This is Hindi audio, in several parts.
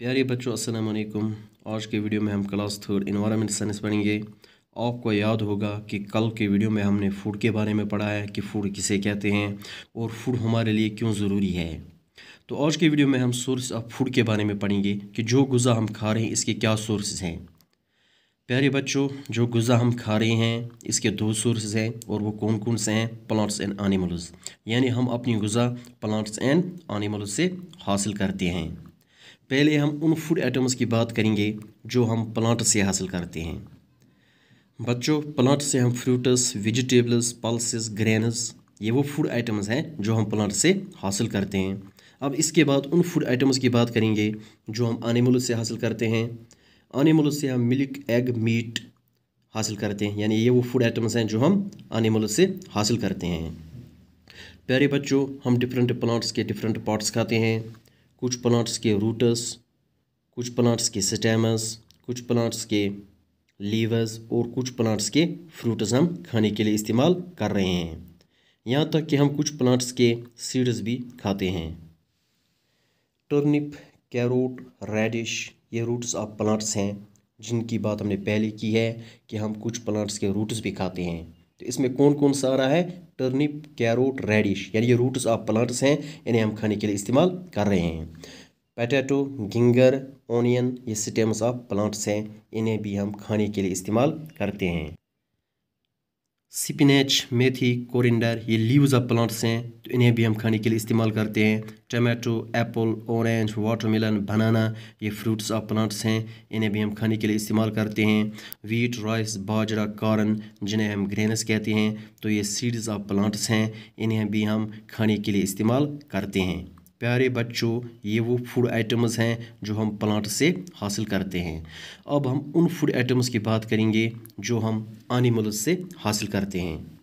प्यारे बच्चों अस्सलाम वालेकुम। आज के वीडियो में हम क्लास थर्ड एनवायरनमेंट साइंस पढ़ेंगे। आपको याद होगा कि कल के वीडियो में हमने फूड के बारे में पढ़ा है कि फूड किसे कहते हैं और फूड हमारे लिए क्यों ज़रूरी है। तो आज के वीडियो में हम सोर्स ऑफ फूड के बारे में पढ़ेंगे कि जो ग़िज़ा हम खा रहे हैं इसके क्या सोर्सेज हैं। प्यारे बच्चों, जो ग़िज़ा हम खा रहे हैं इसके दो सोर्सेज हैं और वो कौन कौन से हैं? Plants and animals. यानी हम अपनी ग़िज़ा प्लांट्स एंड एनिमल्स से हासिल करते हैं। पहले हम उन फूड आइटम्स की बात करेंगे जो हम प्लांट से हासिल करते हैं। बच्चों, प्लांट से हम फ्रूट्स, वेजिटेबल्स, पल्सेस, ग्रेन्स, ये वो फूड आइटम्स हैं जो हम प्लांट से हासिल करते हैं। अब इसके बाद उन फूड आइटम्स की बात करेंगे जो हम एनिमल से हासिल करते हैं। एनिमल से हम मिल्क, एग, मीट हासिल करते हैं। यानी ये वो फूड आइटम्स हैं जो हम एनिमल से हासिल करते हैं। प्यारे बच्चों, हम डिफरेंट प्लांट्स के डिफरेंट पार्ट्स खाते हैं। कुछ प्लांट्स के रूट्स, कुछ प्लांट्स के स्टेमस, कुछ प्लांट्स के लीव्स और कुछ प्लांट्स के फ्रूट्स हम खाने के लिए इस्तेमाल कर रहे हैं। यहाँ तक कि हम कुछ प्लांट्स के सीड्स भी खाते हैं। टर्निप, कैरोट, रेडिश, ये रूट्स ऑफ प्लांट्स हैं जिनकी बात हमने पहले की है कि हम कुछ प्लांट्स के रूट्स भी खाते हैं। तो इसमें कौन कौन सा आ रहा है? टर्निप, कैरोट, रेडिश, यानी ये रूट्स ऑफ प्लांट्स हैं, इन्हें हम खाने के लिए इस्तेमाल कर रहे हैं। पोटैटो, गिंगर, ऑनियन, ये स्टेम्स ऑफ प्लांट्स हैं, इन्हें भी हम खाने के लिए इस्तेमाल करते हैं। स्पिनच, मेथी, कोरिंडर, ये लीव्स ऑफ प्लांट्स हैं, तो इन्हें भी हम खाने के लिए इस्तेमाल करते हैं। टमाटो, एप्पल, ऑरेंज, वाटरमेलन, बनाना, ये फ्रूट्स ऑफ प्लांट्स हैं, इन्हें भी हम खाने के लिए इस्तेमाल करते हैं। वीट, राइस, बाजरा, कॉर्न, जिन्हें हम ग्रेन्स कहते हैं, तो ये सीड्स ऑफ प्लांट्स हैं, इन्हें भी हम खाने के लिए इस्तेमाल करते हैं। प्यारे बच्चों, ये वो फूड आइटम्स हैं जो हम प्लांट से हासिल करते हैं। अब हम उन फूड आइटम्स की बात करेंगे जो हम एनिमल्स से हासिल करते हैं।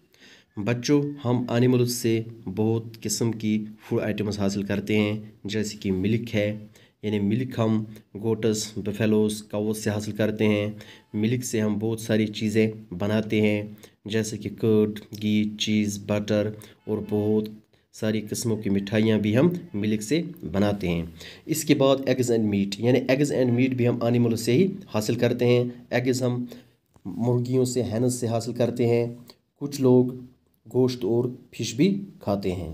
बच्चों, हम एनिमल्स से बहुत किस्म की फूड आइटम्स हासिल करते हैं, जैसे कि मिल्क है, यानी मिल्क हम गोट्स, बफेलोस, काउस से हासिल करते हैं। मिल्क से हम बहुत सारी चीज़ें बनाते हैं, जैसे कि कर्ड, घी, चीज़, बटर और बहुत सारी किस्मों की मिठाइयाँ भी हम मिल्क से बनाते हैं। इसके बाद एग्स एंड मीट, यानी एग्स एंड मीट भी हम एनिमल से ही हासिल करते हैं। एग्स हम मुर्गियों से, हैंस से हासिल करते हैं। कुछ लोग गोश्त और फिश भी खाते हैं।